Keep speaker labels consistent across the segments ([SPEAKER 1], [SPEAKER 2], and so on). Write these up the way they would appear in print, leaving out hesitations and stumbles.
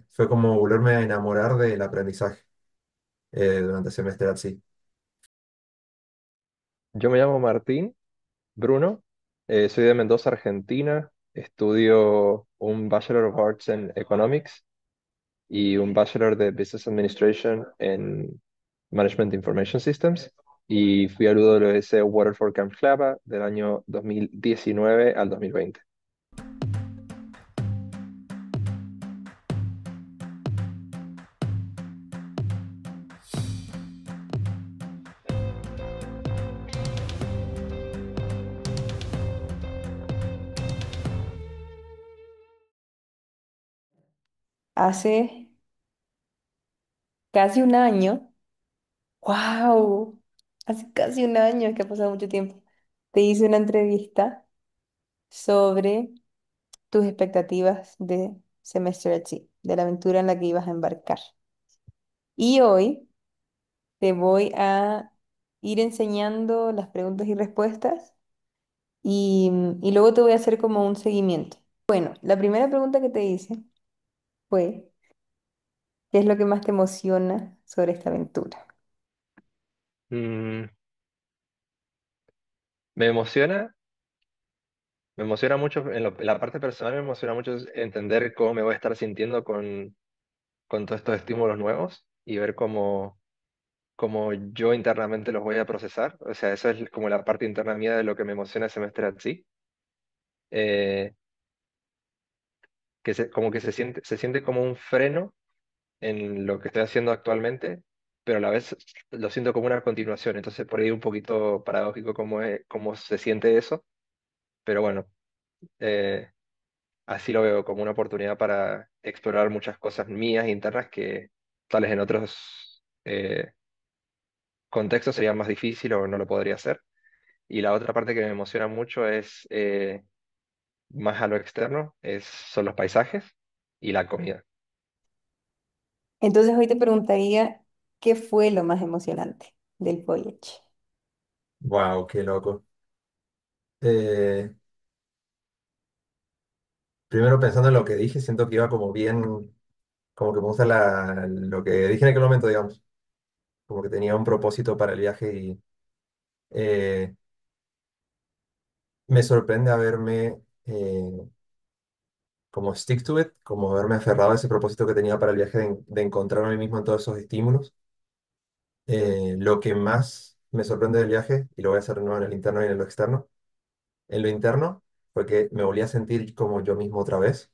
[SPEAKER 1] Fue como volverme a enamorar del aprendizaje durante el semestre así.
[SPEAKER 2] Yo me llamo Martín Bruno, soy de Mendoza, Argentina, estudio un Bachelor of Arts en Economics y un Bachelor de Business Administration en Management Information Systems y fui al UWS Waterford Camp Clava del año 2019 al 2020.
[SPEAKER 3] Hace casi un año, wow, hace casi un año que ha pasado mucho tiempo, te hice una entrevista sobre tus expectativas de Semester at Sea, de la aventura en la que ibas a embarcar. Y hoy te voy a ir enseñando las preguntas y respuestas y luego te voy a hacer como un seguimiento. Bueno, la primera pregunta que te hice fue, ¿qué es lo que más te emociona sobre esta aventura?
[SPEAKER 2] Mm, me emociona, me emociona mucho, en la parte personal me emociona mucho entender cómo me voy a estar sintiendo con todos estos estímulos nuevos y ver cómo yo internamente los voy a procesar. O sea, esa es como la parte interna mía de lo que me emociona el semestre así. Eh, como que se siente como un freno en lo que estoy haciendo actualmente, pero a la vez lo siento como una continuación. Entonces, por ahí un poquito paradójico cómo se siente eso, pero bueno, eh, así lo veo como una oportunidad para explorar muchas cosas mías internas que tales en otros contextos sería más difícil o no lo podría hacer. Y la otra parte que me emociona mucho es más a lo externo, son los paisajes y la comida.
[SPEAKER 3] Entonces hoy te preguntaría, ¿qué fue lo más emocionante del Voyage?
[SPEAKER 1] Wow, qué loco. Eh, Primero pensando en lo que dije, siento que iba como bien, como que me gusta lo que dije en aquel momento, digamos, como que tenía un propósito para el viaje y eh, me sorprende haberme como stick to it, como haberme aferrado a ese propósito que tenía para el viaje de encontrarme a mí mismo en todos esos estímulos. Lo que más me sorprende del viaje, y lo voy a hacer de nuevo en el interno y en lo externo, en lo interno fue que me volví a sentir como yo mismo otra vez,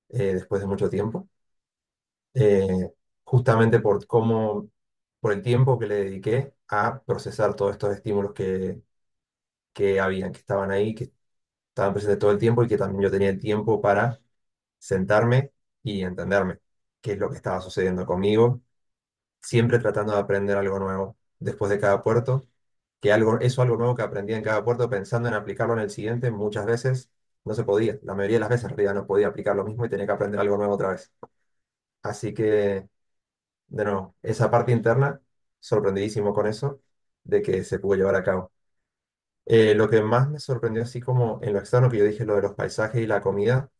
[SPEAKER 1] después de mucho tiempo, eh, justamente por el tiempo que le dediqué a procesar todos estos estímulos que habían, que estaban ahí, que estaban presentes todo el tiempo y que también yo tenía el tiempo para sentarme y entenderme qué es lo que estaba sucediendo conmigo, siempre tratando de aprender algo nuevo después de cada puerto, que algo nuevo que aprendía en cada puerto, pensando en aplicarlo en el siguiente, muchas veces no se podía. La mayoría de las veces en realidad no podía aplicar lo mismo y tenía que aprender algo nuevo otra vez. Así que, de nuevo, esa parte interna, sorprendidísimo con eso, de que se pudo llevar a cabo. Lo que más me sorprendió, así como en lo externo, que yo dije lo de los paisajes y la comida,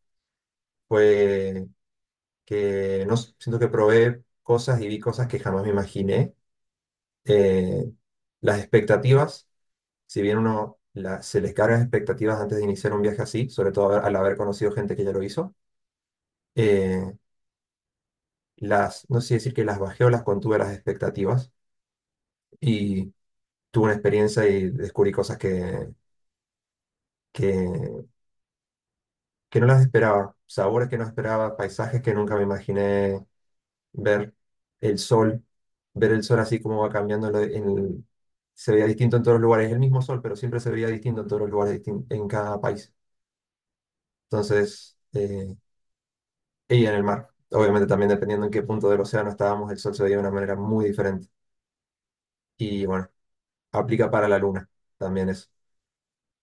[SPEAKER 1] fue que no siento que probé cosas y vi cosas que jamás me imaginé. Eh, las expectativas, si bien se les carga expectativas antes de iniciar un viaje así, sobre todo al haber conocido gente que ya lo hizo, eh, no sé si decir que las bajé o las contuve las expectativas y tuve una experiencia y descubrí cosas que, que no las esperaba, sabores que no esperaba, paisajes que nunca me imaginé ver, el sol, ver el sol así como va cambiando se veía distinto en todos los lugares, el mismo sol, pero siempre se veía distinto en todos los lugares, en cada país. Entonces, y en el mar. Obviamente también dependiendo en qué punto del océano estábamos, el sol se veía de una manera muy diferente. Y bueno, aplica para la luna también eso.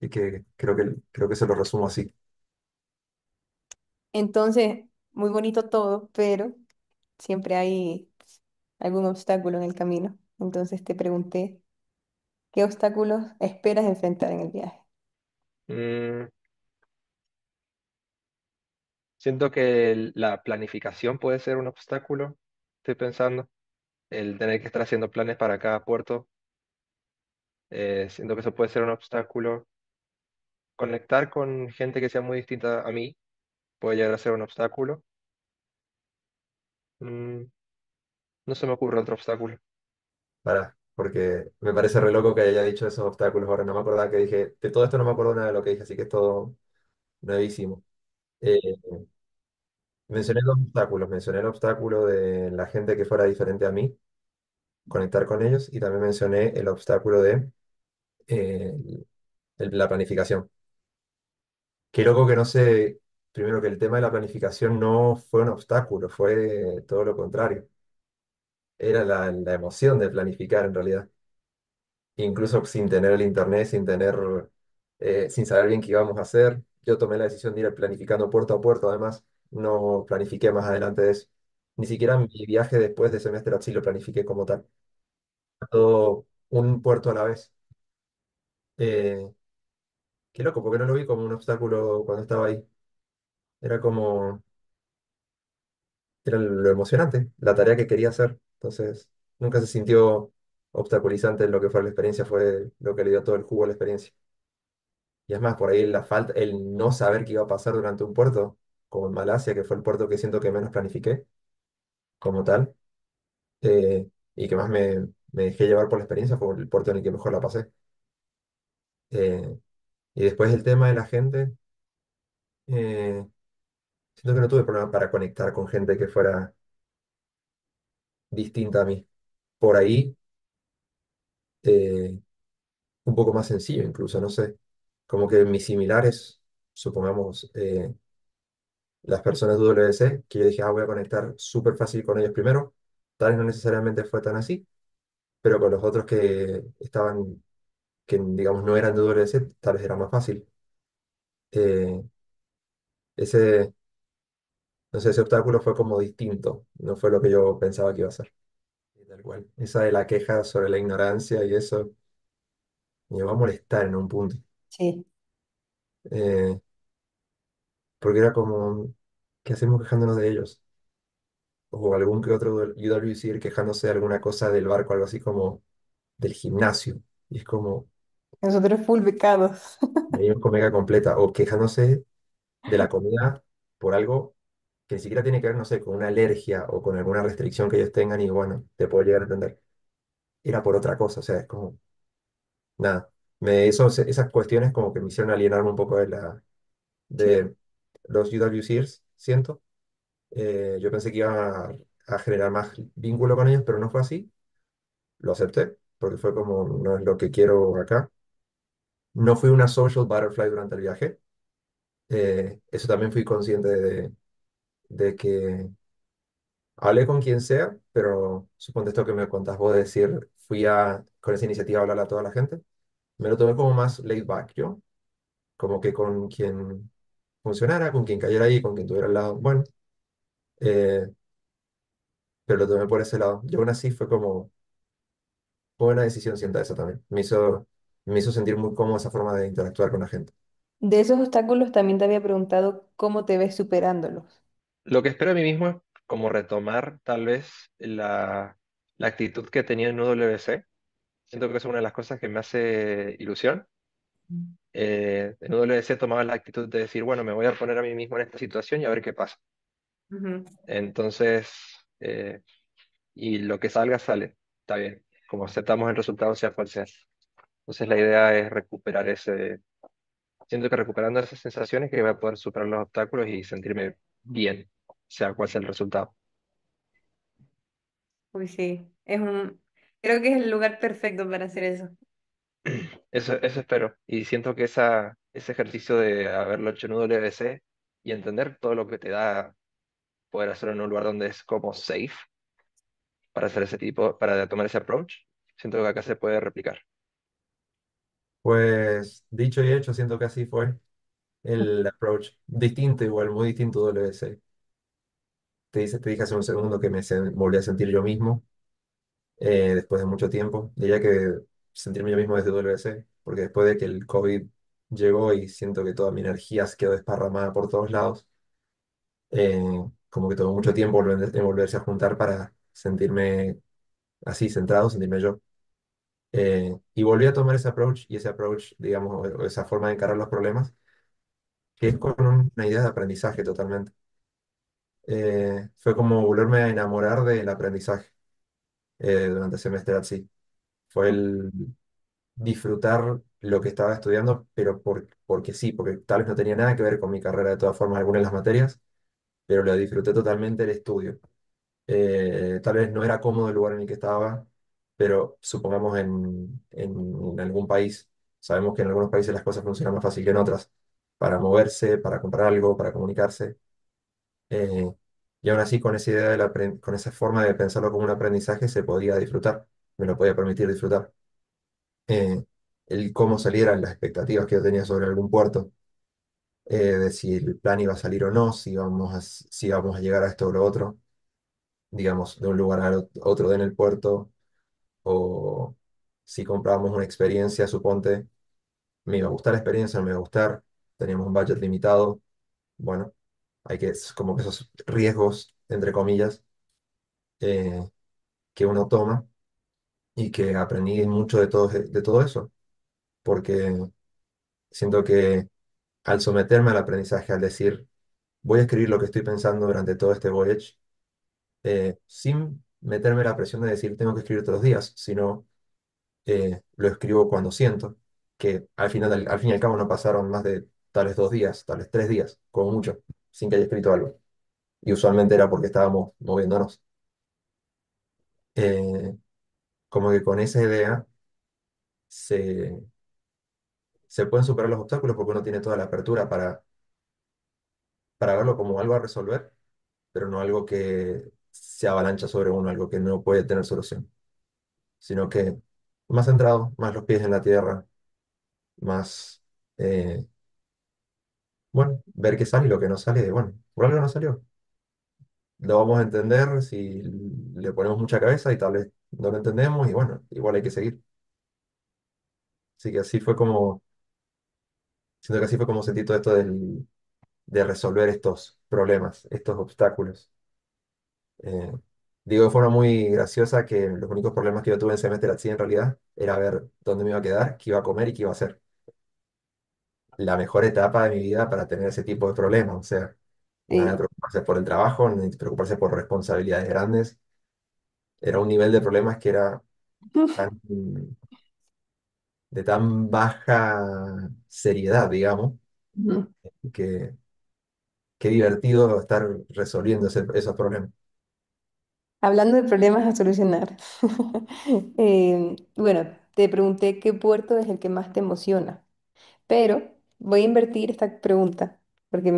[SPEAKER 1] Y que creo que se lo resumo así.
[SPEAKER 3] Entonces, muy bonito todo, pero siempre hay algún obstáculo en el camino. Entonces te pregunté, ¿qué obstáculos esperas enfrentar en el viaje?
[SPEAKER 2] Mm, Siento que la planificación puede ser un obstáculo, estoy pensando. El tener que estar haciendo planes para cada puerto, siento que eso puede ser un obstáculo. Conectar con gente que sea muy distinta a mí puede llegar a ser un obstáculo. Mm, no se me ocurre otro obstáculo.
[SPEAKER 1] Porque me parece re loco que haya dicho esos obstáculos. Ahora no me acordaba que dije, de todo esto no me acuerdo nada de lo que dije, así que es todo nuevísimo. Eh, mencioné dos obstáculos. Mencioné el obstáculo de la gente que fuera diferente a mí, conectar con ellos, y también mencioné el obstáculo de eh, la planificación. Qué loco que no sé, primero que el tema de la planificación no fue un obstáculo, fue todo lo contrario. Era la emoción de planificar en realidad. Incluso sin tener el internet, sin saber bien qué íbamos a hacer. Yo tomé la decisión de ir planificando puerto a puerto, además, no planifiqué más adelante de eso. Ni siquiera mi viaje después de semestre así lo planifiqué como tal. Todo un puerto a la vez. Eh, qué loco, porque no lo vi como un obstáculo cuando estaba ahí. Era como, era lo emocionante, la tarea que quería hacer. Entonces, nunca se sintió obstaculizante en lo que fue la experiencia, fue lo que le dio todo el jugo a la experiencia. Y es más, por ahí la falta, el no saber qué iba a pasar durante un puerto, como en Malasia, que fue el puerto que siento que menos planifiqué como tal, y que más me dejé llevar por la experiencia, fue el puerto en el que mejor la pasé. Eh, y después el tema de la gente, eh, siento que no tuve problema para conectar con gente que fuera distinta a mí. Por ahí, un poco más sencillo incluso, no sé. Como que mis similares, supongamos, las personas de WC, que yo dije, voy a conectar súper fácil con ellos primero. Tal vez no necesariamente fue tan así, pero con los otros que estaban, que digamos no eran de WC, tal vez era más fácil. Eh, ese, no sé, ese obstáculo fue como distinto, no fue lo que yo pensaba que iba a ser. Y tal cual. Esa de la queja sobre la ignorancia y eso me llevó a molestar en un punto.
[SPEAKER 3] Sí.
[SPEAKER 1] Eh, porque era como, ¿qué hacemos quejándonos de ellos? O algún que otro UWC quejándose de alguna cosa del barco, algo así como del gimnasio. Y es como,
[SPEAKER 3] Nosotros full becados.
[SPEAKER 1] venimos con mega completa. O quejándose de la comida por algo que ni siquiera tiene que ver, no sé, con una alergia o con alguna restricción que ellos tengan. Y bueno, te puedo llegar a entender. Era por otra cosa, o sea, es como, nada. Esas cuestiones como que me hicieron alienarme un poco
[SPEAKER 3] Sí.
[SPEAKER 1] de los UWCers, siento. Yo pensé que iba a generar más vínculo con ellos, pero no fue así. Lo acepté, porque fue como, no es lo que quiero acá. No fui una social butterfly durante el viaje. Eso también fui consciente de que hablé con quien sea, pero suponte esto que me contás vos de decir, con esa iniciativa a hablar a toda la gente. Me lo tomé como más laid back yo, como que con quien funcionara, con quien cayera ahí, con quien tuviera al lado, bueno, eh, pero lo tomé por ese lado. Y aún así fue una decisión, sienta eso también. Me hizo sentir muy cómodo esa forma de interactuar con la gente.
[SPEAKER 3] De esos obstáculos también te había preguntado cómo te ves superándolos.
[SPEAKER 2] Lo que espero a mí mismo es como retomar tal vez la actitud que tenía en UWC. Siento que es una de las cosas que me hace ilusión. En UWC tomaba la actitud de decir, bueno, me voy a poner a mí mismo en esta situación y a ver qué pasa.
[SPEAKER 3] Ujú.
[SPEAKER 2] Entonces, y lo que salga, sale. Está bien. Como aceptamos el resultado, sea cual sea. Entonces, la idea es recuperar ese. Siento que recuperando esas sensaciones que voy a poder superar los obstáculos y sentirme bien, sea cual sea el resultado.
[SPEAKER 3] Uy, sí, creo que es el lugar perfecto para hacer eso.
[SPEAKER 2] Eso espero. Y siento que ese ejercicio de haberlo hecho en WBC y entender todo lo que te da poder hacerlo en un lugar donde es como safe para hacer ese tipo, para tomar ese approach, siento que acá se puede replicar.
[SPEAKER 1] Pues dicho y hecho, siento que así fue el approach. Distinto igual, muy distinto WC. Te dije hace un segundo que volví a sentir yo mismo después de mucho tiempo. Diría que sentirme yo mismo desde WC, porque después de que el COVID llegó y siento que toda mi energía se quedó desparramada por todos lados, Eh, Como que tomó mucho tiempo en volverse a juntar para sentirme así, centrado, sentirme yo. Y volví a tomar ese approach y ese approach, digamos, o esa forma de encarar los problemas, que es con una idea de aprendizaje totalmente. Fue como volverme a enamorar del aprendizaje durante el semestre así. Fue el disfrutar lo que estaba estudiando, pero porque sí, porque tal vez no tenía nada que ver con mi carrera de todas formas, algunas de las materias, pero lo disfruté totalmente el estudio. Tal vez no era cómodo el lugar en el que estaba, pero supongamos en algún país, sabemos que en algunos países las cosas funcionan más fácil que en otras, para moverse, para comprar algo, para comunicarse. eh, y aún así, con esa idea con esa forma de pensarlo como un aprendizaje, se podía disfrutar, me lo podía permitir disfrutar. Eh, el cómo salieran las expectativas que yo tenía sobre algún puerto, de si el plan iba a salir o no, si íbamos a llegar a esto o lo otro, digamos, de un lugar a otro en el puerto, o si comprábamos una experiencia, suponte, me iba a gustar la experiencia, no me iba a gustar, teníamos un budget limitado, bueno, es como que esos riesgos, entre comillas, eh, que uno toma y que aprendí mucho de todo eso, porque siento que al someterme al aprendizaje, al decir, voy a escribir lo que estoy pensando durante todo este voyage, sin meterme la presión de decir, tengo que escribir todos los días, sino lo escribo cuando siento, que al final, al fin y al cabo no pasaron más de tales 2 días, tales 3 días, como mucho, sin que haya escrito algo. Y usualmente era porque estábamos moviéndonos. Eh, Como que con esa idea se, se pueden superar los obstáculos porque uno tiene toda la apertura para verlo como algo a resolver, pero no algo que se avalancha sobre uno, algo que no puede tener solución, sino que más centrado, más los pies en la tierra, más, eh, bueno, ver qué sale y lo que no sale, bueno, por algo no salió. Lo vamos a entender si le ponemos mucha cabeza y tal vez no lo entendemos y bueno, igual hay que seguir. Así que así fue como, siento que así fue como sentí todo esto de resolver estos problemas, estos obstáculos. Eh, Digo de forma muy graciosa que los únicos problemas que yo tuve en semestre así en realidad era ver dónde me iba a quedar, qué iba a comer y qué iba a hacer. La mejor etapa de mi vida para tener ese tipo de problemas, o sea, nada de
[SPEAKER 3] Sí.
[SPEAKER 1] preocuparse por el trabajo, ni preocuparse por responsabilidades grandes. Era un nivel de problemas que era tan, de tan baja seriedad, digamos,
[SPEAKER 3] Ujú.
[SPEAKER 1] que qué divertido estar resolviendo esos problemas.
[SPEAKER 3] Hablando de problemas a solucionar, bueno, te pregunté qué puerto es el que más te emociona, pero voy a invertir esta pregunta porque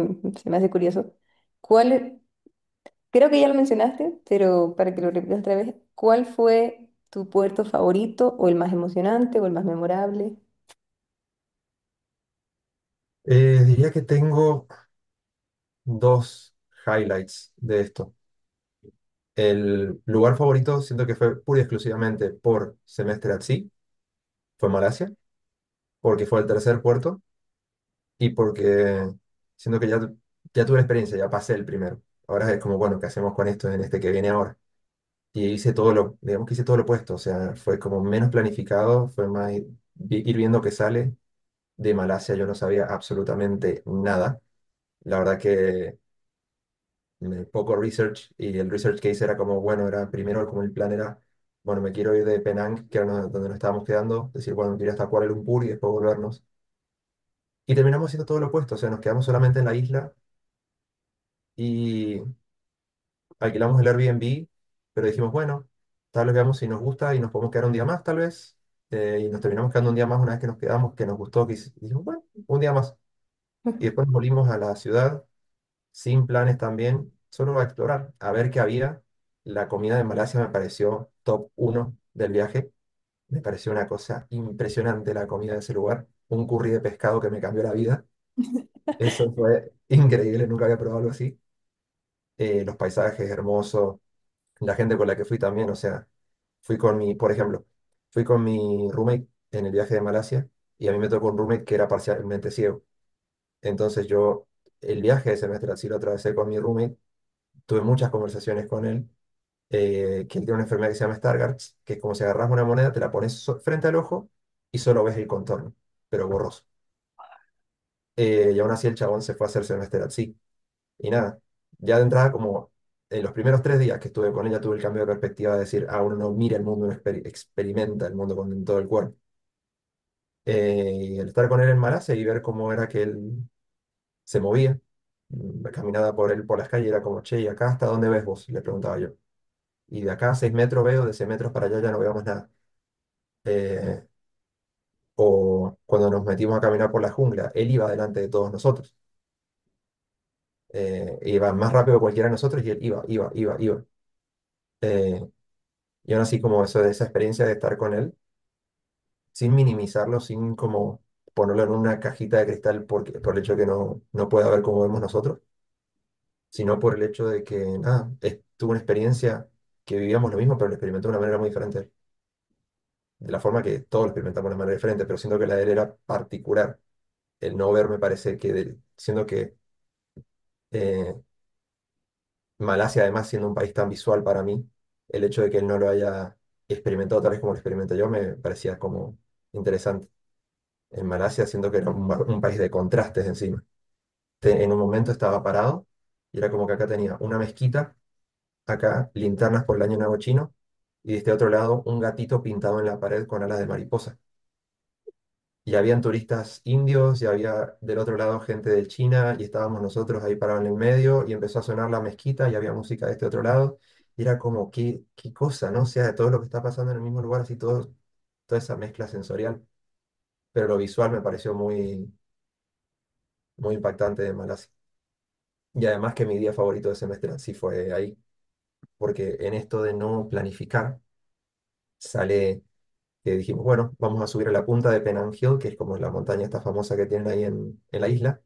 [SPEAKER 3] se me hace curioso. ¿Cuál, creo que ya lo mencionaste, pero para que lo repitas otra vez, ¿cuál fue tu puerto favorito o el más emocionante o el más memorable?
[SPEAKER 1] Diría que tengo dos highlights de esto. El lugar favorito siento que fue pura y exclusivamente por semestre at sea, fue Malasia, porque fue el tercer puerto y porque siento que ya tuve la experiencia, ya pasé el primero. Ahora es como, bueno, ¿qué hacemos con esto en este que viene ahora? Y digamos que hice todo lo opuesto, o sea, fue como menos planificado, fue más ir viendo qué sale. De Malasia yo no sabía absolutamente nada. La verdad que poco research y el research que hice era como, bueno, era primero como el plan era, bueno, me quiero ir de Penang, que era donde nos estábamos quedando, decir, bueno, me quiero ir hasta Kuala Lumpur y después volvernos. Y terminamos haciendo todo lo opuesto, o sea, nos quedamos solamente en la isla y alquilamos el Airbnb, pero dijimos, bueno, tal vez veamos si nos gusta y nos podemos quedar un día más, tal vez. Y nos terminamos quedando un día más una vez que nos quedamos, que nos gustó, dijimos, bueno, un día más. Y después volvimos a la ciudad sin planes también, solo a explorar, a ver qué había. La comida de Malasia me pareció top uno del viaje. Me pareció una cosa impresionante la comida de ese lugar. Un curry de pescado que me cambió la vida. Eso fue increíble, nunca había probado algo así. Los paisajes hermosos, la gente con la que fui también, o sea, por ejemplo, fui con mi roommate en el viaje de Malasia y a mí me tocó un roommate que era parcialmente ciego. Entonces yo el viaje de semestre así lo atravesé con mi roommate, tuve muchas conversaciones con él, que él tiene una enfermedad que se llama Stargardt's, que es como si agarras una moneda, te la pones frente al ojo y solo ves el contorno, pero borroso. Y aún así el chabón se fue a hacer semestre así. Y nada, ya de entrada como en los primeros 3 días que estuve con ella tuve el cambio de perspectiva de decir, ah, uno no mira el mundo, uno experimenta el mundo con todo el cuerpo. Y el estar con él en Malasia y ver cómo era que él se movía, caminaba por él por las calles, era como, che, ¿y acá hasta dónde ves vos? Le preguntaba yo. Y de acá a 6 metros veo, de 6 metros para allá ya no veamos nada. Eh, o cuando nos metimos a caminar por la jungla, él iba delante de todos nosotros. Iba más rápido que cualquiera de nosotros y él iba. Eh, y aún así como eso, de esa experiencia de estar con él, sin minimizarlo, sin como ponerlo en una cajita de cristal por el hecho de que no pueda ver cómo vemos nosotros, sino por el hecho de que, nada, tuvo una experiencia que vivíamos lo mismo, pero lo experimentó de una manera muy diferente. De la forma que todos lo experimentamos de una manera diferente, pero siento que la de él era particular. El no ver me parece que, siendo que eh, Malasia, además, siendo un país tan visual para mí, el hecho de que él no lo haya experimentado tal vez como lo experimenté yo, me parecía como interesante. En Malasia, siento que era un país de contrastes encima. En un momento estaba parado y era como que acá tenía una mezquita, acá linternas por el año nuevo chino, y de este otro lado un gatito pintado en la pared con alas de mariposa. Y habían turistas indios, y había del otro lado gente de China, y estábamos nosotros ahí parados en el medio, y empezó a sonar la mezquita, y había música de este otro lado, y era como, qué cosa, ¿no? O sea, de todo lo que está pasando en el mismo lugar, así toda esa mezcla sensorial. Pero lo visual me pareció muy impactante de Malasia. Y además que mi día favorito de semestre en sí fue ahí, porque en esto de no planificar, sale que dijimos, bueno, vamos a subir a la punta de Penang Hill, que es como la montaña esta famosa que tienen ahí en la isla,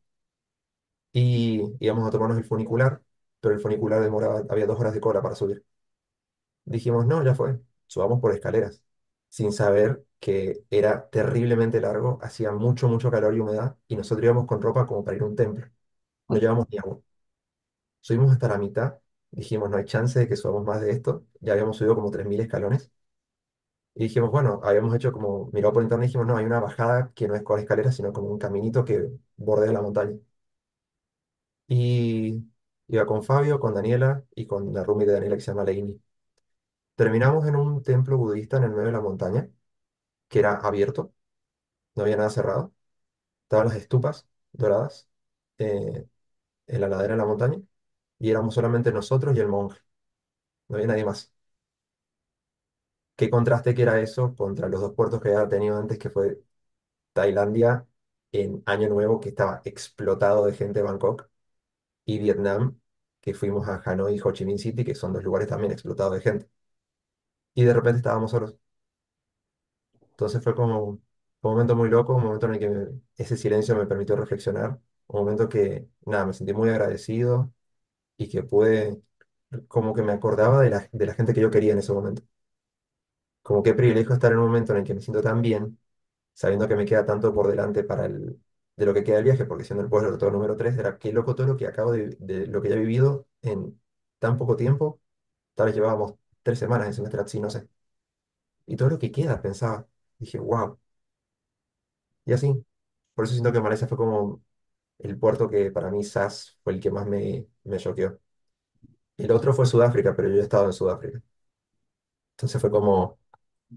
[SPEAKER 1] y íbamos a tomarnos el funicular, pero el funicular demoraba, había 2 horas de cola para subir. Dijimos, no, ya fue, subamos por escaleras, sin saber que era terriblemente largo, hacía mucho calor y humedad, y nosotros íbamos con ropa como para ir a un templo, no llevamos ni agua. Subimos hasta la mitad, dijimos, no hay chance de que subamos más de esto, ya habíamos subido como 3000 escalones, y dijimos, bueno, habíamos hecho como, mirado por internet y dijimos, no, hay una bajada que no es con escaleras, sino como un caminito que bordea la montaña. Y iba con Fabio, con Daniela y con la roomie de Daniela que se llama Leini. Terminamos en un templo budista en el medio de la montaña, que era abierto, no había nada cerrado. Estaban las estupas doradas eh, en la ladera de la montaña, y éramos solamente nosotros y el monje, no había nadie más. Qué contraste que era eso contra los 2 puertos que había tenido antes, que fue Tailandia en Año Nuevo, que estaba explotado de gente de Bangkok, y Vietnam, que fuimos a Hanoi y Ho Chi Minh City, que son 2 lugares también explotados de gente. Y de repente estábamos solos. Entonces fue como un momento muy loco, un momento en el que ese silencio me permitió reflexionar, un momento que, nada, me sentí muy agradecido y que pude, como que me acordaba de la gente que yo quería en ese momento. Como qué privilegio estar en un momento en el que me siento tan bien, sabiendo que me queda tanto por delante de lo que queda del viaje, porque siendo el pueblo todo número 3 era qué loco todo lo que acabo de lo que ya he vivido en tan poco tiempo. Tal vez llevábamos 3 semanas en semestre así, no sé. Y todo lo que queda, pensaba. Dije, wow. Y así. Por eso siento que Malasia fue como el puerto que para mí SAS fue el que más me choqueó. El otro fue Sudáfrica, pero yo ya he estado en Sudáfrica. Entonces fue como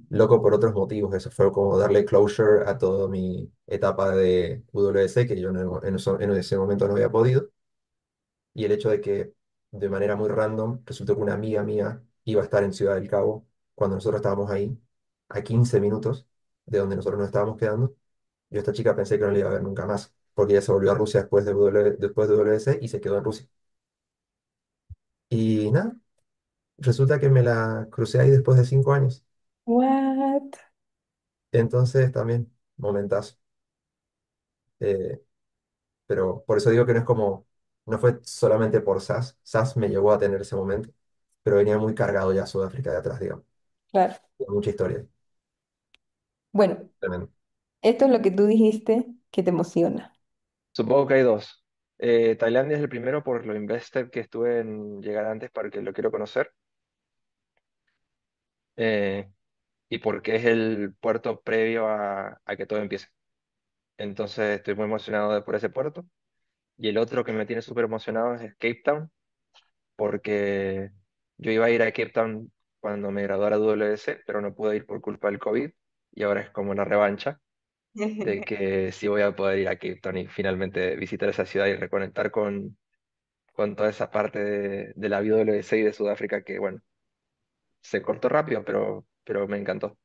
[SPEAKER 1] loco por otros motivos. Eso fue como darle closure a toda mi etapa de WC, que yo en ese momento no había podido. Y el hecho de que de manera muy random resultó que una amiga mía iba a estar en Ciudad del Cabo cuando nosotros estábamos ahí, a 15 minutos de donde nosotros nos estábamos quedando. Yo a esta chica pensé que no la iba a ver nunca más, porque ella se volvió a Rusia después de WC y se quedó en Rusia. Y nada, resulta que me la crucé ahí después de 5 años.
[SPEAKER 3] What?
[SPEAKER 1] Entonces también, momentazo. Eh, pero por eso digo que no es como, no fue solamente por SAS. SAS me llevó a tener ese momento, pero venía muy cargado ya Sudáfrica de atrás, digamos.
[SPEAKER 3] Claro.
[SPEAKER 1] Mucha historia.
[SPEAKER 3] Bueno,
[SPEAKER 1] Tremendo.
[SPEAKER 3] esto es lo que tú dijiste que te emociona.
[SPEAKER 2] Supongo que hay dos. Tailandia es el primero por lo invested que estuve en llegar antes para que lo quiero conocer, eh, y porque es el puerto previo a que todo empiece. Entonces estoy muy emocionado por ese puerto. Y el otro que me tiene súper emocionado es Cape Town, porque yo iba a ir a Cape Town cuando me graduara de WS, pero no pude ir por culpa del COVID, y ahora es como una revancha de que sí voy a poder ir a Cape Town y finalmente visitar esa ciudad y reconectar con toda esa parte de la WS y de Sudáfrica que, bueno, se cortó rápido, pero me encantó.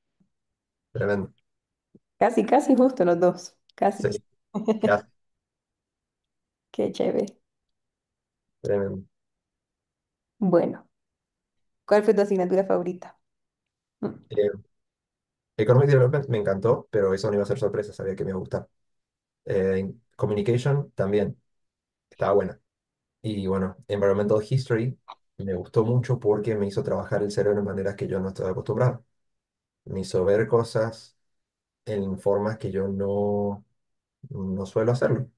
[SPEAKER 1] Tremendo.
[SPEAKER 3] Casi, casi justo los dos. Casi.
[SPEAKER 1] Sí, ya,
[SPEAKER 3] Qué chévere.
[SPEAKER 1] tremendo.
[SPEAKER 3] Bueno, ¿cuál fue tu asignatura favorita? Mm.
[SPEAKER 1] Eh, Economic Development me encantó, pero eso no iba a ser sorpresa, sabía que me iba a gustar. Communication también estaba buena. Y bueno, Environmental History me gustó mucho porque me hizo trabajar el cerebro de maneras que yo no estaba acostumbrado. Me hizo ver cosas en formas que yo no suelo hacerlo. O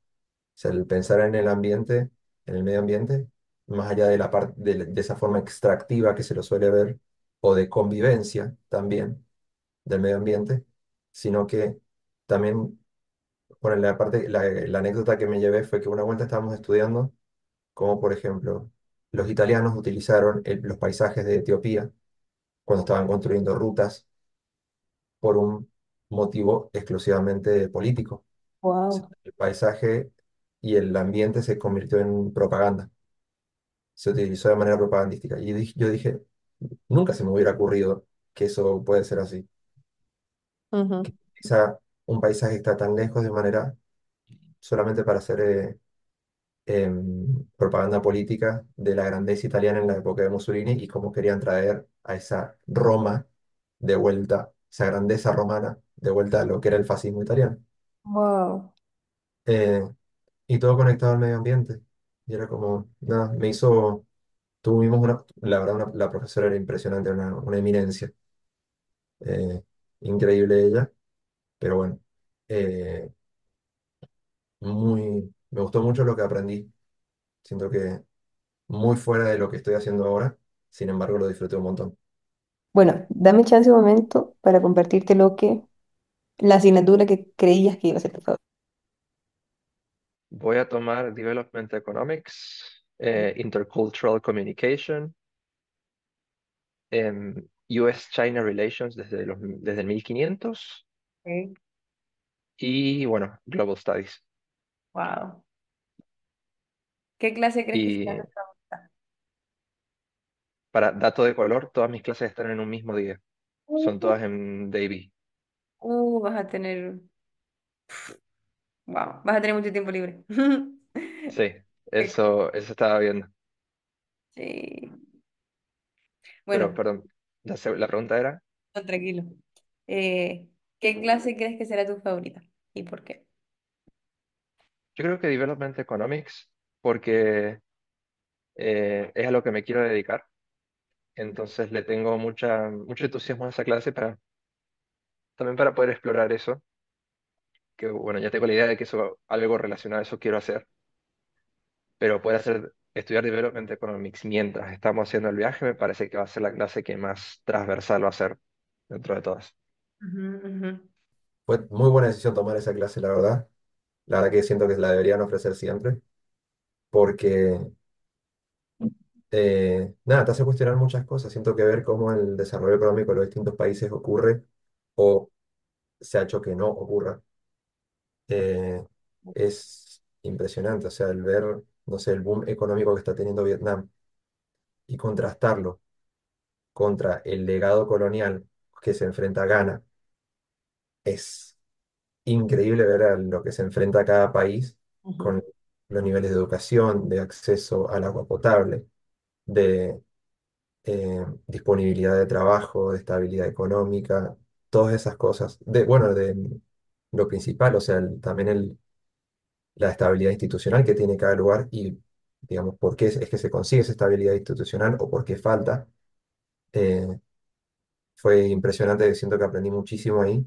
[SPEAKER 1] sea, el pensar en el ambiente, en el medio ambiente, más allá de la parte de esa forma extractiva que se lo suele ver, o de convivencia también del medio ambiente, sino que también, bueno, la anécdota que me llevé fue que una vuelta estábamos estudiando como por ejemplo los italianos utilizaron los paisajes de Etiopía cuando estaban construyendo rutas por un motivo exclusivamente político.
[SPEAKER 3] Wow.
[SPEAKER 1] El paisaje y el ambiente se convirtió en propaganda, se utilizó de manera propagandística. Y yo dije, nunca se me hubiera ocurrido que eso puede ser así.
[SPEAKER 3] Ujú.
[SPEAKER 1] Quizá un paisaje está tan lejos de manera solamente para hacer propaganda política de la grandeza italiana en la época de Mussolini y cómo querían traer a esa Roma de vuelta, esa grandeza romana de vuelta a lo que era el fascismo italiano.
[SPEAKER 3] Wow.
[SPEAKER 1] Eh, y todo conectado al medio ambiente. Y era como, nada, tuvimos la verdad, la profesora era impresionante, una eminencia, eh, increíble ella, pero bueno, eh, me gustó mucho lo que aprendí. Siento que muy fuera de lo que estoy haciendo ahora, sin embargo lo disfruté un montón.
[SPEAKER 3] Bueno, dame chance un momento para compartirte la asignatura que creías que iba a ser tu favorita.
[SPEAKER 2] Voy a tomar Development Economics, Intercultural Communication, US-China Relations desde el 1500 y, bueno, Global Studies.
[SPEAKER 3] Wow. ¿Qué clase crees que será
[SPEAKER 2] Y
[SPEAKER 3] tu favorita?
[SPEAKER 2] para dato de color, todas mis clases están en un mismo día. Son
[SPEAKER 3] Uh,
[SPEAKER 2] todas en Davy.
[SPEAKER 3] vas a tener, wow, vas a tener mucho tiempo libre.
[SPEAKER 2] Sí,
[SPEAKER 3] Qué-
[SPEAKER 2] eso estaba viendo.
[SPEAKER 3] Sí.
[SPEAKER 2] Pero,
[SPEAKER 3] Bueno,
[SPEAKER 2] perdón, la pregunta era,
[SPEAKER 3] no, tranquilo. Eh, ¿Qué clase crees que será tu favorita? ¿Y por qué?
[SPEAKER 2] yo creo que Development Economics, porque es a lo que me quiero dedicar. Entonces le tengo mucho entusiasmo a esa clase también para poder explorar eso, que bueno, ya tengo la idea de que eso, algo relacionado a eso quiero hacer, pero poder estudiar Development Economics mientras estamos haciendo el viaje me parece que va a ser la clase que más transversal va a ser dentro de todas.
[SPEAKER 3] Ujú, ujú.
[SPEAKER 1] Fue muy buena decisión tomar esa clase, la verdad. La verdad que siento que la deberían ofrecer siempre, porque nada, te hace cuestionar muchas cosas. Siento que ver cómo el desarrollo económico de los distintos países ocurre o se ha hecho que no ocurra, eh, es impresionante. O sea, el ver, no sé, el boom económico que está teniendo Vietnam y contrastarlo contra el legado colonial que se enfrenta a Ghana, es increíble ver a lo que se enfrenta cada país
[SPEAKER 3] Ujú.
[SPEAKER 1] con los niveles de educación, de acceso al agua potable, de disponibilidad de trabajo, de estabilidad económica, todas esas cosas. Bueno, de lo principal, o sea, también la estabilidad institucional que tiene cada lugar y, digamos, por qué es que se consigue esa estabilidad institucional o por qué falta. Eh, Fue impresionante, siento que aprendí muchísimo ahí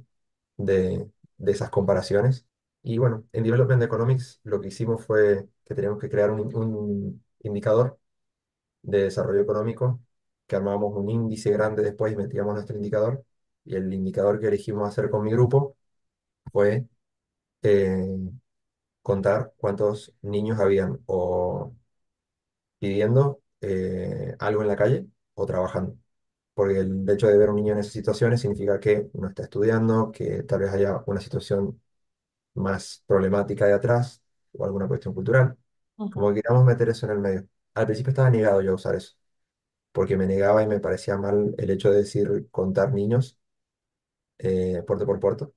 [SPEAKER 1] de esas comparaciones. Y bueno, en Development Economics lo que hicimos fue que teníamos que crear un indicador de desarrollo económico, que armábamos un índice grande después y metíamos nuestro indicador. Y el indicador que elegimos hacer con mi grupo fue eh, contar cuántos niños habían o pidiendo algo en la calle o trabajando. Porque el hecho de ver a un niño en esas situaciones significa que no está estudiando, que tal vez haya una situación más problemática de atrás o alguna cuestión cultural. Como
[SPEAKER 3] Ujú.
[SPEAKER 1] que queríamos meter eso en el medio. Al principio estaba negado yo a usar eso, porque me negaba y me parecía mal el hecho de decir contar niños puerto por puerto.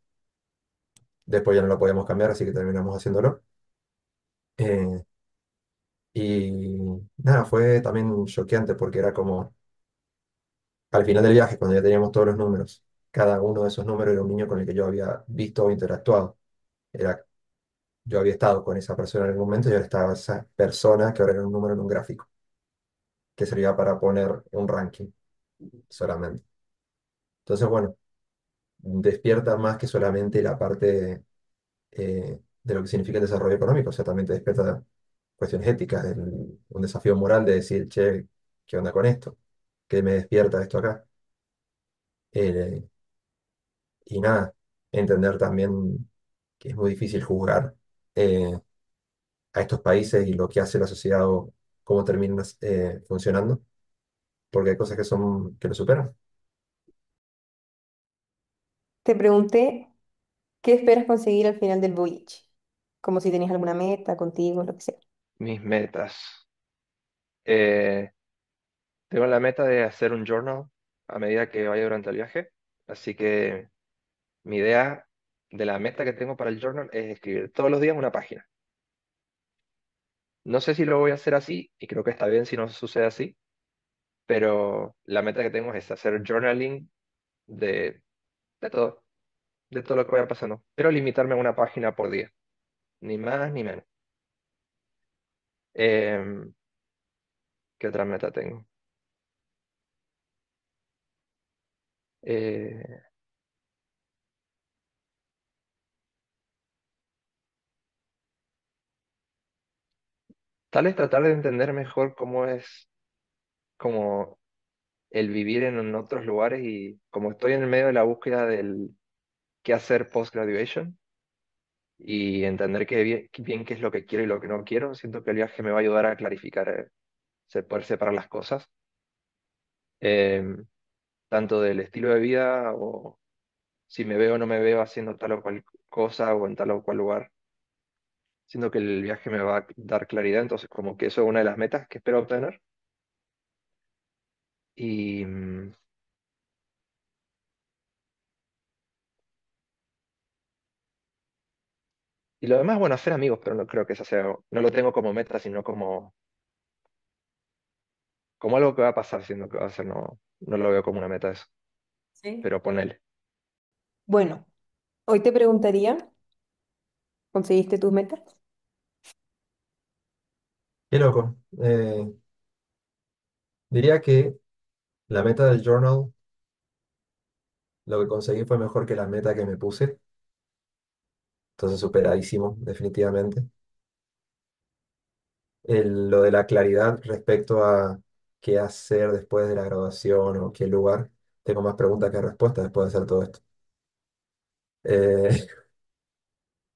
[SPEAKER 1] Después ya no lo podíamos cambiar, así que terminamos haciéndolo. Eh, y nada, fue también choqueante porque era como al final del viaje, cuando ya teníamos todos los números, cada uno de esos números era un niño con el que yo había visto o interactuado. Era, yo había estado con esa persona en algún momento y ahora estaba esa persona que ahora era un número en un gráfico, que servía para poner un ranking solamente. Entonces, bueno, despierta más que solamente la parte de lo que significa el desarrollo económico, o sea, también te despierta cuestiones éticas, un desafío moral de decir, che, ¿qué onda con esto? ¿Qué me despierta esto acá? Eh, y nada, entender también que es muy difícil juzgar eh, a estos países y lo que hace la sociedad o cómo terminan funcionando, porque hay cosas que son que lo superan.
[SPEAKER 3] Te pregunté qué esperas conseguir al final del voyage, como si tenías alguna meta contigo, lo que sea.
[SPEAKER 2] Mis metas. Eh, Tengo la meta de hacer un journal a medida que vaya durante el viaje. Así que mi idea de la meta que tengo para el journal es escribir todos los días una página. No sé si lo voy a hacer así, y creo que está bien si no sucede así, pero la meta que tengo es hacer journaling de, de todo, de todo lo que vaya pasando, pero limitarme a una página por día, ni más ni menos. Em, ¿Qué otra meta tengo? Eh, Tal vez tratar de entender mejor cómo es como el vivir en otros lugares y como estoy en el medio de la búsqueda del qué hacer post-graduation y entender bien qué es lo que quiero y lo que no quiero, siento que el viaje me va a ayudar a clarificar, poder separar las cosas, eh, tanto del estilo de vida o si me veo o no me veo haciendo tal o cual cosa o en tal o cual lugar. Siento que el viaje me va a dar claridad, entonces como que eso es una de las metas que espero obtener. Y, y lo demás, bueno, hacer amigos, pero no creo que eso sea, no lo tengo como meta, sino como algo que va a pasar, siendo que va a ser, no, no lo veo como una meta eso,
[SPEAKER 3] Sí.
[SPEAKER 2] pero ponele.
[SPEAKER 3] Bueno, hoy te preguntaría, ¿conseguiste tus metas?
[SPEAKER 1] Qué loco. Diría que la meta del journal, lo que conseguí fue mejor que la meta que me puse, entonces superadísimo, definitivamente. Lo de la claridad respecto a qué hacer después de la graduación o qué lugar, tengo más preguntas que respuestas después de hacer todo esto. Eh,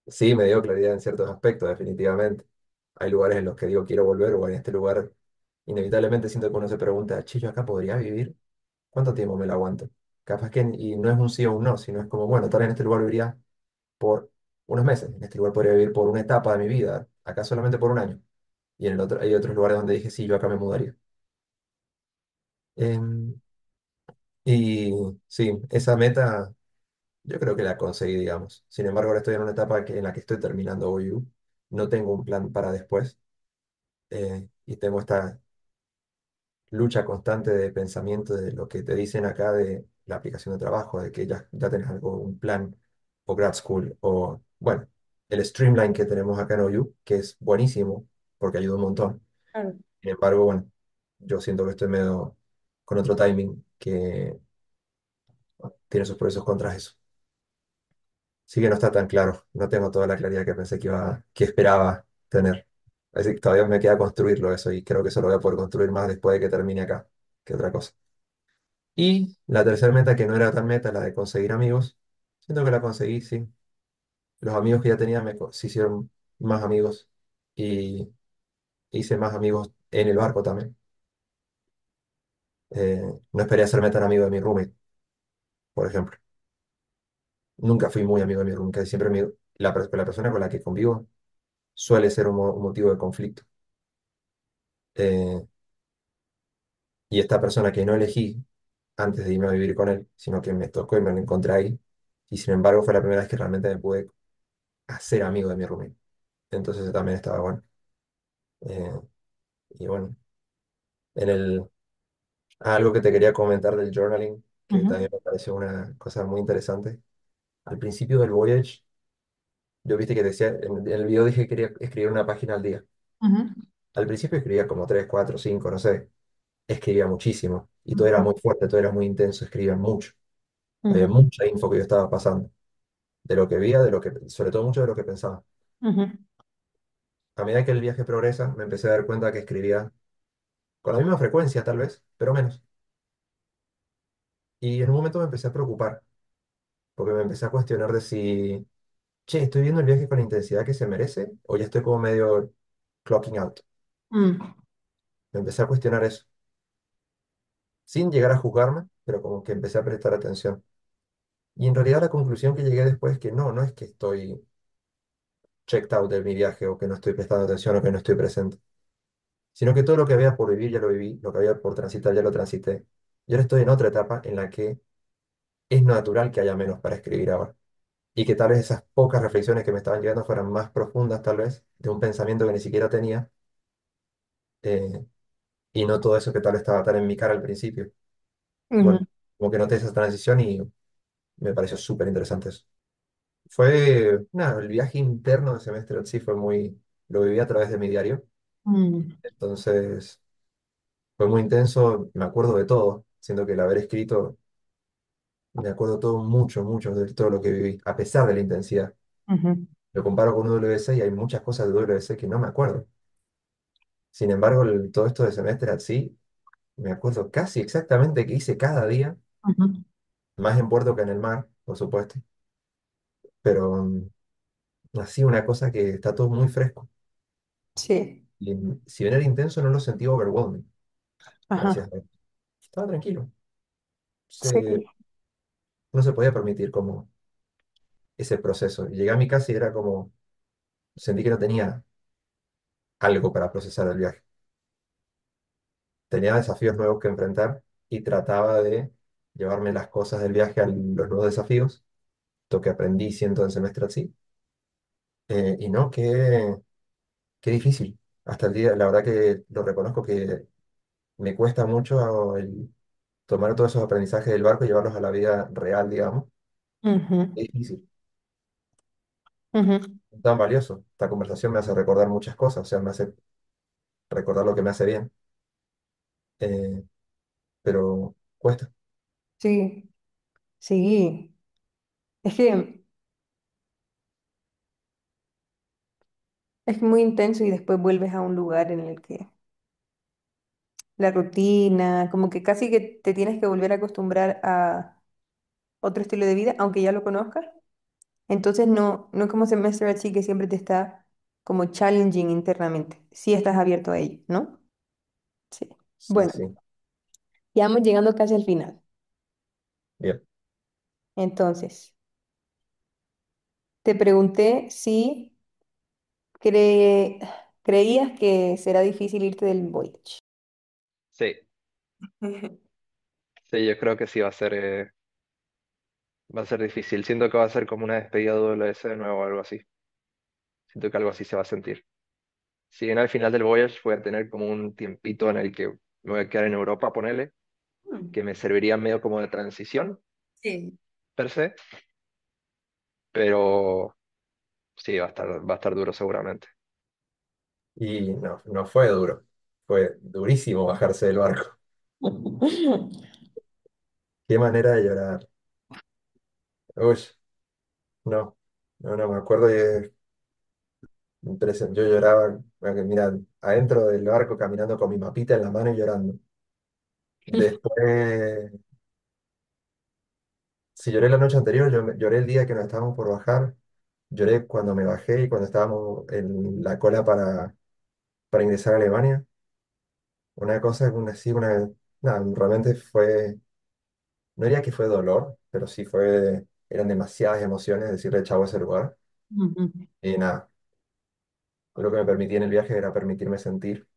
[SPEAKER 1] sí, me dio claridad en ciertos aspectos, definitivamente. Hay lugares en los que digo quiero volver o en este lugar, inevitablemente siento que uno se pregunta, che, ¿yo acá podría vivir? ¿Cuánto tiempo me lo aguanto? Capaz que, y no es un sí o un no, sino es como, bueno, tal vez en este lugar viviría por unos meses, en este lugar podría vivir por una etapa de mi vida, acá solamente por un año. Y en el otro, hay otros lugares donde dije, sí, yo acá me mudaría. Em, y sí, esa meta yo creo que la conseguí, digamos. Sin embargo, ahora estoy en una etapa en la que estoy terminando OU. No tengo un plan para después. Y tengo esta lucha constante de pensamiento de lo que te dicen acá de la aplicación de trabajo, de que ya tenés algo, un plan o grad school, o bueno, el streamline que tenemos acá en OU, que es buenísimo porque ayuda un montón.
[SPEAKER 3] Claro.
[SPEAKER 1] Sin embargo, bueno, yo siento que estoy medio con otro timing que tiene sus pros y sus contras eso. Sí que no está tan claro, no tengo toda la claridad que pensé que esperaba tener. Así que todavía me queda construirlo eso y creo que eso lo voy a poder construir más después de que termine acá que otra cosa. Y la tercera meta, que no era tan meta, la de conseguir amigos, siento que la conseguí, sí. Los amigos que ya tenía se hicieron más amigos y hice más amigos en el barco también. No esperé hacerme tan amigo de mi roommate, por ejemplo. Nunca fui muy amigo de mi roommate, casi siempre la persona con la que convivo suele ser un motivo de conflicto. Eh, y esta persona que no elegí antes de irme a vivir con él, sino que me tocó y me lo encontré ahí, y sin embargo fue la primera vez que realmente me pude hacer amigo de mi roommate. Entonces eso también estaba bueno. Eh, y bueno, en el, algo que te quería comentar del journaling, que
[SPEAKER 3] Ujú,
[SPEAKER 1] también me pareció una cosa muy interesante. Al principio del voyage, yo viste que decía, en el video dije que quería escribir una página al día.
[SPEAKER 3] ujú,
[SPEAKER 1] Al principio escribía como 3 4 5 no sé. Escribía muchísimo. Y todo era
[SPEAKER 3] ujú,
[SPEAKER 1] muy fuerte, todo era muy intenso, escribía mucho. Había
[SPEAKER 3] ujú,
[SPEAKER 1] mucha info que yo estaba pasando. De lo que veía, sobre todo mucho de lo que pensaba.
[SPEAKER 3] ujú,
[SPEAKER 1] A medida que el viaje progresa, me empecé a dar cuenta que escribía con la misma frecuencia, tal vez, pero menos. Y en un momento me empecé a preocupar, porque me empecé a cuestionar de si, che, ¿estoy viendo el viaje con la intensidad que se merece? ¿O ya estoy como medio clocking out?
[SPEAKER 3] mm,
[SPEAKER 1] Me empecé a cuestionar eso, sin llegar a juzgarme, pero como que empecé a prestar atención. Y en realidad la conclusión que llegué después es que no es que estoy checked out de mi viaje o que no estoy prestando atención o que no estoy presente, sino que todo lo que había por vivir ya lo viví, lo que había por transitar ya lo transité. Y ahora estoy en otra etapa en la que es natural que haya menos para escribir ahora. Y que tal vez esas pocas reflexiones que me estaban llegando fueran más profundas, tal vez, de un pensamiento que ni siquiera tenía, eh, y no todo eso que tal vez estaba tan en mi cara al principio.
[SPEAKER 3] ujú,
[SPEAKER 1] Bueno, como que noté esa transición y me pareció súper interesante eso. Fue, nada, el viaje interno de semestre en sí fue muy, lo viví a través de mi diario,
[SPEAKER 3] mm,
[SPEAKER 1] entonces fue muy intenso, me acuerdo de todo, siendo que el haber escrito, me acuerdo todo mucho de todo lo que viví, a pesar de la intensidad.
[SPEAKER 3] ujú,
[SPEAKER 1] Lo comparo con WC y hay muchas cosas de WC que no me acuerdo. Sin embargo, todo esto de semestre así, me acuerdo casi exactamente qué hice cada día,
[SPEAKER 3] ujú.
[SPEAKER 1] más en puerto que en el mar, por supuesto, pero así una cosa que está todo muy fresco.
[SPEAKER 3] Sí,
[SPEAKER 1] Y si bien era intenso, no lo sentí overwhelming,
[SPEAKER 3] ajá,
[SPEAKER 1] gracias a Dios. Estaba tranquilo.
[SPEAKER 3] sí,
[SPEAKER 1] No se podía permitir como ese proceso. Llegué a mi casa y era como, sentí que no tenía algo para procesar el viaje. Tenía desafíos nuevos que enfrentar y trataba de llevarme las cosas del viaje a los nuevos desafíos, lo que aprendí siendo en semestre así. Y no, qué difícil. Hasta el día, la verdad que lo reconozco que me cuesta mucho el tomar todos esos aprendizajes del barco y llevarlos a la vida real, digamos.
[SPEAKER 3] ujú,
[SPEAKER 1] Es difícil,
[SPEAKER 3] ujú,
[SPEAKER 1] tan valioso. Esta conversación me hace recordar muchas cosas, o sea, me hace recordar lo que me hace bien, eh, pero cuesta.
[SPEAKER 3] sí, sí. Es que es muy intenso y después vuelves a un lugar en el que la rutina, como que casi que te tienes que volver a acostumbrar a otro estilo de vida, aunque ya lo conozcas. Entonces no es como Semester así que siempre te está como challenging internamente. Sí estás abierto a ello, ¿no? Sí.
[SPEAKER 1] Sí,
[SPEAKER 3] Bueno,
[SPEAKER 1] sí,
[SPEAKER 3] ya vamos llegando casi al final.
[SPEAKER 1] bien.
[SPEAKER 3] Entonces, te pregunté si cre- creías que será difícil irte del Voyage.
[SPEAKER 2] Sí, sí, yo creo que sí va a ser difícil. Siento que va a ser como una despedida de WS de nuevo o algo así. Siento que algo así se va a sentir. Si bien al final del voyage voy a tener como un tiempito en el que me voy a quedar en Europa, ponele,
[SPEAKER 3] Mm.
[SPEAKER 2] que me serviría medio como de transición,
[SPEAKER 3] Sí.
[SPEAKER 2] per se, pero sí, va a estar duro seguramente.
[SPEAKER 1] Y no, no fue duro, fue durísimo bajarse del barco. Qué manera de llorar. Uy, no. No, no, me acuerdo y yo lloraba, bueno, que mira, adentro del barco caminando con mi mapita en la mano y llorando. Después, si lloré la noche anterior, lloré el día que nos estábamos por bajar, lloré cuando me bajé y cuando estábamos en la cola para ingresar a Alemania. Una cosa, nada, realmente fue, no diría que fue dolor, pero sí eran demasiadas emociones decirle chavo a ese lugar.
[SPEAKER 3] Ujú,
[SPEAKER 1] Y nada, lo que me permitía en el viaje era permitirme sentir,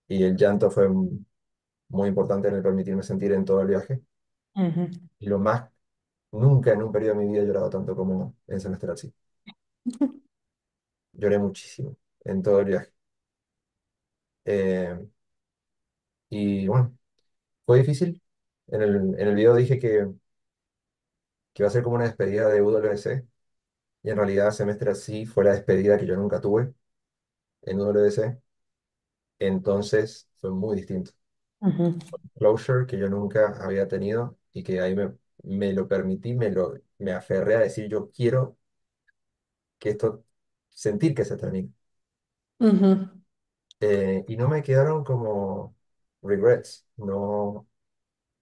[SPEAKER 1] y el llanto fue muy importante en el permitirme sentir en todo el viaje.
[SPEAKER 3] ujú.
[SPEAKER 1] Y lo más, nunca en un periodo de mi vida he llorado tanto como en Semestral así. Lloré muchísimo en todo el viaje. Eh, y bueno, fue difícil. En el video dije que iba a ser como una despedida de UWC, y en realidad Semestre así fue la despedida que yo nunca tuve en UWC. Entonces fue muy distinto.
[SPEAKER 3] Ujú,
[SPEAKER 1] Closure que yo nunca había tenido y que ahí me lo permití, me aferré a decir yo quiero que esto, sentir que se termine.
[SPEAKER 3] ujú.
[SPEAKER 1] Y no me quedaron como regrets, no,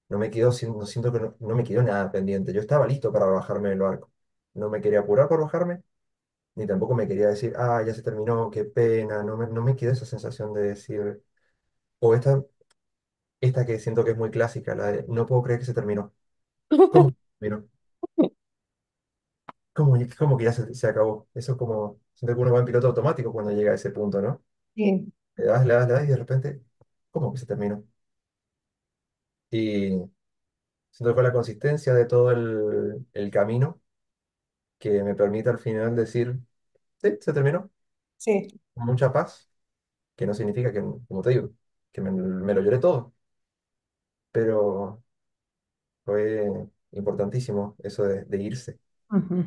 [SPEAKER 1] no me quedó, no siento que no me quedó nada pendiente. Yo estaba listo para bajarme del barco. No me quería apurar por bajarme, ni tampoco me quería decir, ah, ya se terminó, qué pena. No me quedó esa sensación de decir, o esta que siento que es muy clásica, la de no puedo creer que se terminó. ¿Cómo se terminó? ¿Cómo que ya se acabó? Eso como, siento que uno va en piloto automático cuando llega a ese punto, ¿no?
[SPEAKER 3] Sí.
[SPEAKER 1] Le das y de repente, ¿cómo que se terminó? Y siento que fue la consistencia de todo el camino que me permite al final decir, sí, se terminó,
[SPEAKER 3] Sí.
[SPEAKER 1] con mucha paz, que no significa que, como te digo, que me lo lloré todo, pero fue importantísimo eso de irse.
[SPEAKER 3] Ujú.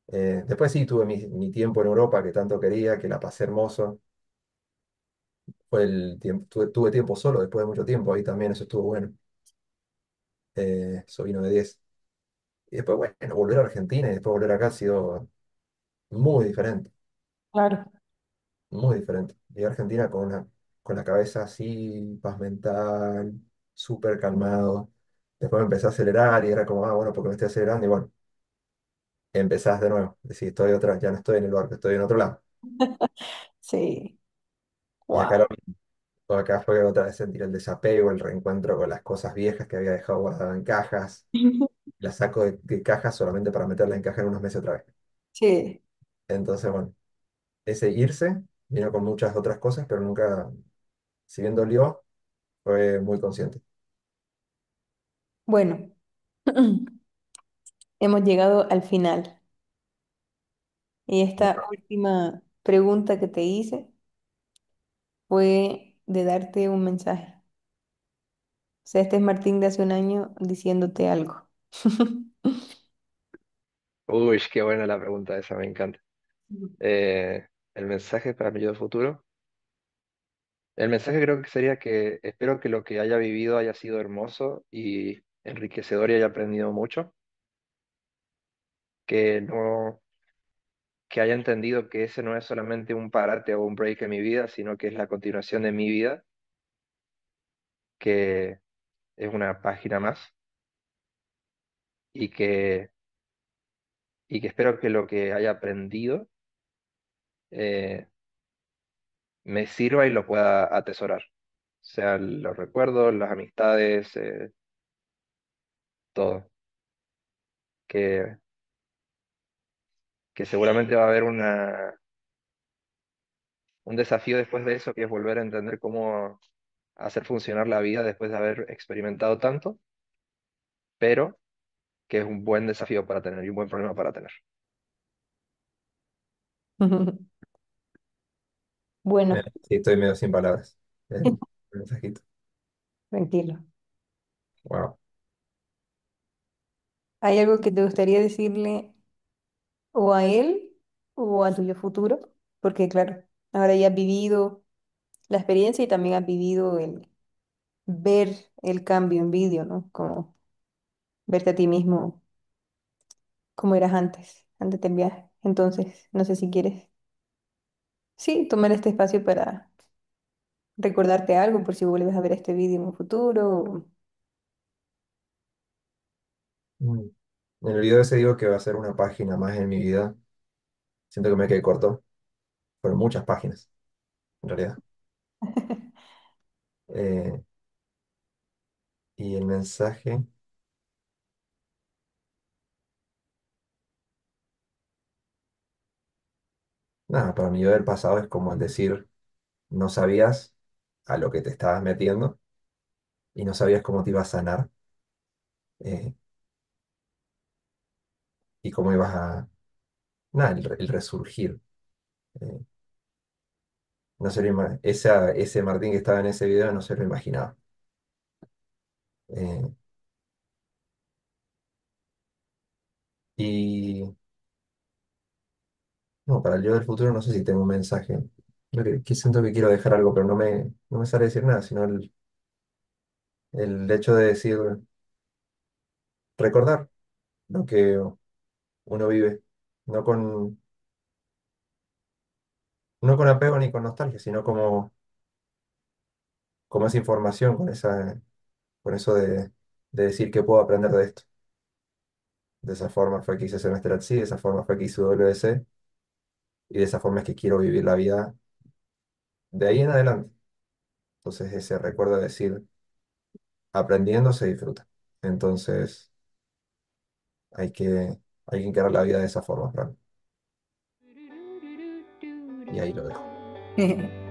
[SPEAKER 1] Después sí, tuve mi tiempo en Europa que tanto quería, que la pasé hermoso. Fue el tiempo, tuve tiempo solo después de mucho tiempo, ahí también eso estuvo bueno. Eso vino de 10. Y después, bueno, volver a Argentina y después volver acá ha sido muy diferente,
[SPEAKER 3] Claro.
[SPEAKER 1] muy diferente. Llegué a Argentina con la cabeza así, paz mental, súper calmado. Después me empecé a acelerar y era como, ah, bueno, porque me estoy acelerando y bueno, empezás de nuevo. Decís, estoy otra, ya no estoy en el barco, estoy en otro lado.
[SPEAKER 3] Sí.
[SPEAKER 1] Y acá,
[SPEAKER 3] Wow.
[SPEAKER 1] acá fue otra vez sentir el desapego, el reencuentro con las cosas viejas que había dejado guardadas en cajas. Las saco de cajas solamente para meterlas en caja en unos meses otra vez.
[SPEAKER 3] Sí.
[SPEAKER 1] Entonces, bueno, ese irse vino con muchas otras cosas, pero nunca, si bien dolió, fue muy consciente.
[SPEAKER 3] Bueno, hemos llegado al final. Y esta última pregunta que te hice fue de darte un mensaje. O sea, este es Martín de hace un año diciéndote algo.
[SPEAKER 2] Uy, qué buena la pregunta esa, me encanta. El mensaje para mi yo del futuro. El mensaje creo que sería que espero que lo que haya vivido haya sido hermoso y enriquecedor y haya aprendido mucho, que no, que haya entendido que ese no es solamente un parate o un break en mi vida, sino que es la continuación de mi vida, que es una página más y que espero que lo que haya aprendido eh, me sirva y lo pueda atesorar. O sea, los recuerdos, las amistades, todo. Que, que seguramente va a haber un desafío después de eso, que es volver a entender cómo hacer funcionar la vida después de haber experimentado tanto, pero que es un buen desafío para tener y un buen problema para tener.
[SPEAKER 3] Bueno,
[SPEAKER 1] Sí, estoy medio sin palabras. El mensajito.
[SPEAKER 3] tranquilo.
[SPEAKER 1] Wow.
[SPEAKER 3] ¿Hay algo que te gustaría decirle o a él o a tu yo futuro? Porque claro, ahora ya has vivido la experiencia y también has vivido el ver el cambio en vídeo, ¿no? Como verte a ti mismo como eras antes del viaje. Entonces, no sé si quieres, sí, tomar este espacio para recordarte algo por si vuelves a ver este vídeo en un futuro.
[SPEAKER 1] Mm. En el video ese digo que va a ser una página más en mi vida. Siento que me quedé corto. Fueron muchas páginas, en realidad. Eh, y el mensaje, nada, para mí yo del pasado es como el decir, no sabías a lo que te estabas metiendo y no sabías cómo te iba a sanar eh, y cómo ibas a, nada, el resurgir. Eh, no se lo ese Martín que estaba en ese video no se lo imaginaba. Eh, y no, para el yo del futuro no sé si tengo un mensaje. Que siento que quiero dejar algo, pero no me sale decir nada, sino el hecho de decir, recordar lo que uno vive, no con, no con apego ni con nostalgia, sino como esa información, con eso de decir que puedo aprender de esto. De esa forma fue que hice Semestre at Sea, de esa forma fue que hice WC, y de esa forma es que quiero vivir la vida de ahí en adelante. Entonces ese recuerdo de decir, aprendiendo se disfruta. Entonces hay que encarar la vida de esa forma, Fran. Y ahí lo dejo.